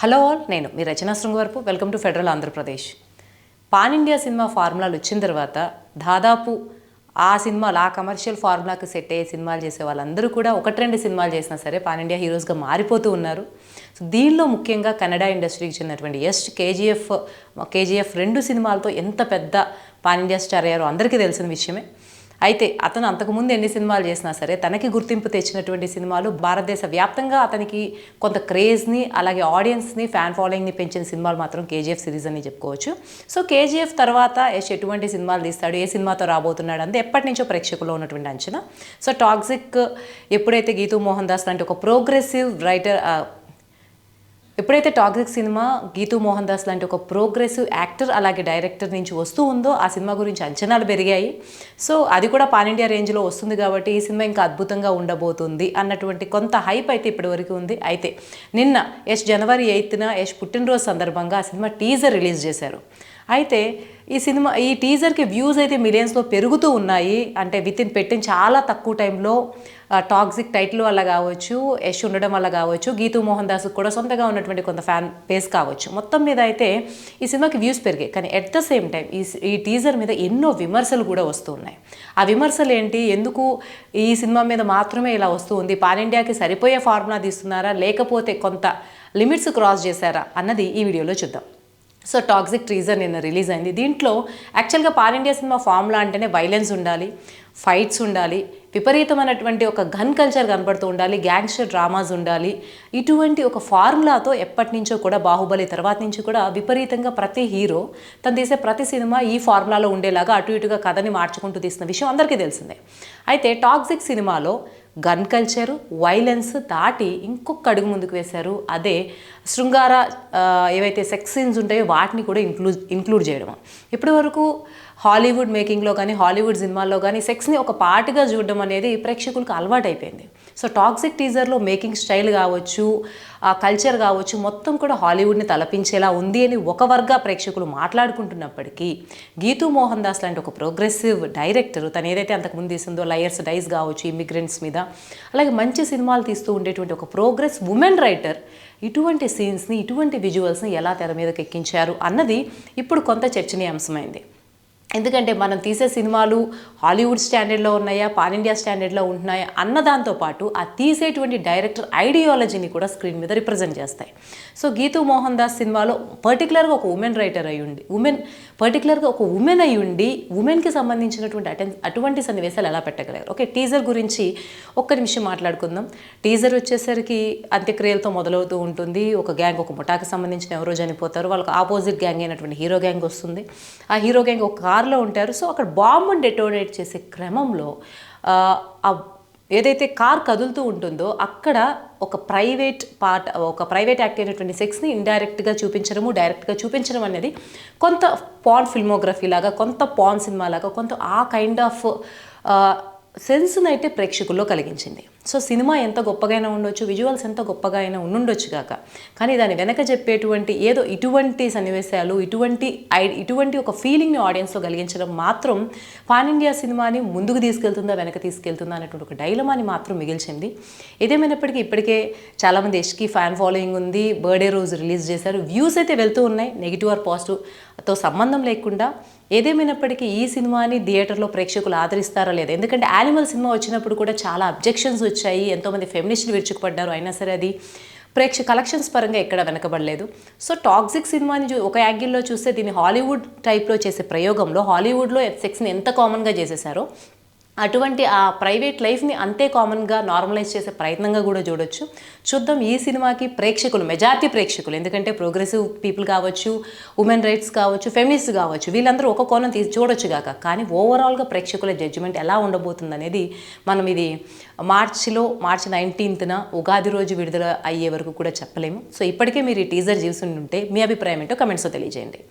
Hello all, నేను మీ Rachana Srungavarapu. Welcome to federal Andhra Pradesh. Pan India cinema ఫార్ములాలు వచ్చిన తర్వాత దాదాపు ఆ సినిమాలు ఆ కమర్షియల్ ఫార్ములాకి సెట్ అయ్యే సినిమాలు చేసే వాళ్ళందరూ కూడా ఒకటి రెండు సినిమాలు చేసినా సరే పాన్ ఇండియా హీరోస్గా మారిపోతూ ఉన్నారు. సో దీనిలో ముఖ్యంగా కన్నడ ఇండస్ట్రీకి చెందినటువంటి యష్ కేజీఎఫ్ 2 సినిమాలతో ఎంత పెద్ద పాన్ ఇండియా స్టార్ అయ్యారో అందరికీ తెలిసిన విషయమే. అయితే అతను అంతకుముందు ఎన్ని సినిమాలు చేసినా సరే తనకి గుర్తింపు తెచ్చినటువంటి సినిమాలు, భారతదేశ వ్యాప్తంగా అతనికి కొంత క్రేజ్ని అలాగే ఆడియన్స్ని ఫ్యాన్ ఫాలోయింగ్ని పెంచిన సినిమాలు మాత్రం కేజీఎఫ్ సిరీస్ అని చెప్పుకోవచ్చు. సో కేజీఎఫ్ తర్వాత యష్ ఎటువంటి సినిమాలు తీస్తాడు, ఏ సినిమాతో రాబోతున్నాడు అంతే ఎప్పటి నుంచో ప్రేక్షకుల్లో ఉన్నటువంటి అంచనా. సో టాక్సిక్ ఎప్పుడైతే గీతూ మోహన్ దాస్ లాంటి ఒక ప్రోగ్రెసివ్ రైటర్ ఎప్పుడైతే టాక్సిక్ సినిమా గీతూ మోహన్ దాస్ లాంటి ఒక ప్రోగ్రెసివ్ యాక్టర్ అలాగే డైరెక్టర్ నుంచి వస్తూ ఉందో ఆ సినిమా గురించి అంచనాలు పెరిగాయి. సో అది కూడా పాన్ ఇండియా రేంజ్లో వస్తుంది కాబట్టి ఈ సినిమా ఇంకా అద్భుతంగా ఉండబోతుంది అన్నటువంటి కొంత హైప్ అయితే ఇప్పటి వరకు ఉంది. అయితే నిన్న యష్ జనవరి 8న యష్ పుట్టినరోజు సందర్భంగా ఆ సినిమా టీజర్ రిలీజ్ చేశారు. అయితే ఈ టీజర్కి వ్యూస్ అయితే మిలియన్స్లో పెరుగుతూ ఉన్నాయి. అంటే పెట్టిన చాలా తక్కువ టైంలో టాక్సిక్ టైటిల్ వల్ల కావచ్చు, యష్ ఉండడం వల్ల కావచ్చు, గీతూ మోహన్ దాస్ కూడా సొంతగా ఉన్నటువంటి కొంత ఫ్యాన్ బేస్ కావచ్చు, మొత్తం మీద అయితే ఈ సినిమాకి వ్యూస్ పెరిగాయి. కానీ ఎట్ ద సేమ్ టైం ఈ టీజర్ మీద ఎన్నో విమర్శలు కూడా వస్తూ ఉన్నాయి. ఆ విమర్శలు ఏంటి, ఎందుకు ఈ సినిమా మీద మాత్రమే ఇలా వస్తూ ఉంది, పాన్ ఇండియాకి సరిపోయే ఫార్ములా తీస్తున్నారా లేకపోతే కొంత లిమిట్స్ క్రాస్ చేశారా అన్నది ఈ వీడియోలో చూద్దాం. సో టాక్సిక్ టీజర్ నిన్న రిలీజ్ అయింది. దీంట్లో యాక్చువల్గా పాన్ ఇండియా సినిమా ఫార్ములా అంటేనే వైలెన్స్ ఉండాలి, ఫైట్స్ ఉండాలి, విపరీతమైనటువంటి ఒక గన్ కల్చర్ కనబడుతూ ఉండాలి, గ్యాంగ్స్టర్ డ్రామాస్ ఉండాలి. ఇటువంటి ఒక ఫార్ములాతో ఎప్పటి నుంచో కూడా బాహుబలి తర్వాత నుంచి కూడా విపరీతంగా ప్రతి హీరో తను తీసే ప్రతి సినిమా ఈ ఫార్ములాలో ఉండేలాగా అటు ఇటుగా కథని మార్చుకుంటూ తీసిన విషయం అందరికీ తెలిసిందే. అయితే టాక్సిక్ సినిమాలో గన్ కల్చరు, వైలెన్స్ దాటి ఇంకొక అడుగు ముందుకు వేశారు. అదే శృంగార ఏవైతే సెక్స్ సీన్స్ ఉంటాయో వాటిని కూడా ఇంక్లూడ్ చేయడం. ఇప్పటి వరకు హాలీవుడ్ మేకింగ్లో కానీ హాలీవుడ్ సినిమాల్లో కానీ సెక్స్ని ఒక పార్ట్గా చూడడం అనేది ప్రేక్షకులకు అలవాటైపోయింది. సో టాక్సిక్ టీజర్లో మేకింగ్ స్టైల్ కావచ్చు, ఆ కల్చర్ కావచ్చు, మొత్తం కూడా హాలీవుడ్ని తలపించేలా ఉంది అని ఒక వర్గ ప్రేక్షకులు మాట్లాడుకుంటున్నప్పటికీ గీతూ మోహన్ దాస్ లాంటి ఒక ప్రోగ్రెసివ్ డైరెక్టర్ తను ఏదైతే అంతకుముందు తీసిందో లయర్స్ డైస్ కావచ్చు, ఇమిగ్రెంట్స్ మీద, అలాగే మంచి సినిమాలు తీస్తూ ఉండేటువంటి ఒక ప్రోగ్రెస్ ఉమెన్ రైటర్ ఇటువంటి సీన్స్ని ఇటువంటి విజువల్స్ని ఎలా తెర మీదకి ఎక్కించారు అన్నది ఇప్పుడు కొంత చర్చనీయాంశమైంది. ఎందుకంటే మనం తీసే సినిమాలు హాలీవుడ్ స్టాండర్డ్లో ఉన్నాయా, పాన్ ఇండియా స్టాండర్డ్లో ఉంటున్నాయా అన్న దాంతోపాటు ఆ తీసేటువంటి డైరెక్టర్ ఐడియాలజీని కూడా స్క్రీన్ మీద రిప్రజెంట్ చేస్తాయి. సో గీతూ మోహన్ దాస్ సినిమాలో పర్టికులర్గా ఒక ఉమెన్ రైటర్ అయ్యుండి ఉమెన్ అయ్యుండి ఉమెన్కి సంబంధించినటువంటి అటువంటి సన్నివేశాలు ఎలా పెట్టగలరు? ఓకే, టీజర్ గురించి ఒక్క నిమిషం మాట్లాడుకుందాం. టీజర్ వచ్చేసరికి అంత్యక్రియలతో మొదలవుతూ ఉంటుంది. ఒక గ్యాంగ్, ఒక ముఠాకి సంబంధించిన ఎవరో చనిపోతారు, వాళ్ళకి ఆపోజిట్ గ్యాంగ్ అయినటువంటి హీరో గ్యాంగ్ వస్తుంది. ఆ హీరో గ్యాంగ్ ఒక కార్లో ఉంటారు. సో అక్కడ బాంబుని డెటోనేట్ చేసే క్రమంలో ఏదైతే కార్ కదులుతూ ఉంటుందో అక్కడ ఒక ప్రైవేట్ యాక్ట్ అయినటువంటి సెక్స్ని ఇండైరెక్ట్గా చూపించడము, డైరెక్ట్గా చూపించడం అనేది కొంత పాన్ ఫిల్మోగ్రఫీ లాగా, కొంత పాన్ సినిమా లాగా, కొంత ఆ కైండ్ ఆఫ్ సెన్స్ని అయితే ప్రేక్షకుల్లో కలిగించింది. సో సినిమా ఎంత గొప్పగా అయినా ఉండొచ్చు, విజువల్స్ ఎంత గొప్పగా అయినా ఉండుండొచ్చు కాక, కానీ దాని వెనక చెప్పేటువంటి ఏదో ఇటువంటి సన్నివేశాలు, ఇటువంటి ఒక ఫీలింగ్ని ఆడియన్స్లో కలిగించడం మాత్రం పాన్ ఇండియా సినిమాని ముందుకు తీసుకెళ్తుందా వెనక తీసుకెళ్తుందా అనేటువంటి ఒక డైలమాని మాత్రం మిగిల్చింది. ఏదేమైనప్పటికీ ఇప్పటికే చాలామంది యష్కి ఫ్యాన్ ఫాలోయింగ్ ఉంది. బర్త్డే రోజు రిలీజ్ చేశారు, వ్యూస్ అయితే వెళ్తూ ఉన్నాయి, నెగిటివ్ ఆర్ పాజిటివ్తో సంబంధం లేకుండా. ఏదేమైనప్పటికీ ఈ సినిమాని థియేటర్లో ప్రేక్షకులు ఆదరిస్తారా లేదా? ఎందుకంటే యానిమల్ సినిమా వచ్చినప్పుడు కూడా చాలా అబ్జెక్షన్స్ వచ్చాయి, ఎంతోమంది ఫెమినిస్టులు విరుచుకుపడ్డారు, అయినా సరే అది కలెక్షన్స్ పరంగా ఎక్కడ వెనకబడలేదు. సో టాక్సిక్ సినిమాని ఒక యాంగిల్లో చూస్తే దీన్ని హాలీవుడ్ టైప్లో చేసే ప్రయోగంలో హాలీవుడ్లో సెక్స్ని ఎంత కామన్గా చేసేసారో అటువంటి ఆ ప్రైవేట్ లైఫ్ని అంతే కామన్గా నార్మలైజ్ చేసే ప్రయత్నంగా కూడా చూద్దాం. ఈ సినిమాకి మెజారిటీ ప్రేక్షకులు, ఎందుకంటే ప్రోగ్రెసివ్ పీపుల్ కావచ్చు, ఉమెన్ రైట్స్ కావచ్చు, ఫెమినిస్ట్ కావచ్చు, వీళ్ళందరూ ఒక కోణం చూడొచ్చు కాక, కానీ ఓవరాల్గా ప్రేక్షకుల జడ్జిమెంట్ ఎలా ఉండబోతుంది అనేది మనం ఇది మార్చి 19న ఉగాది రోజు విడుదల అయ్యే వరకు కూడా చెప్పలేము. సో ఇప్పటికే మీరు ఈ టీజర్ చూసి ఉంటే మీ అభిప్రాయం ఏంటో కమెంట్స్లో తెలియజేయండి.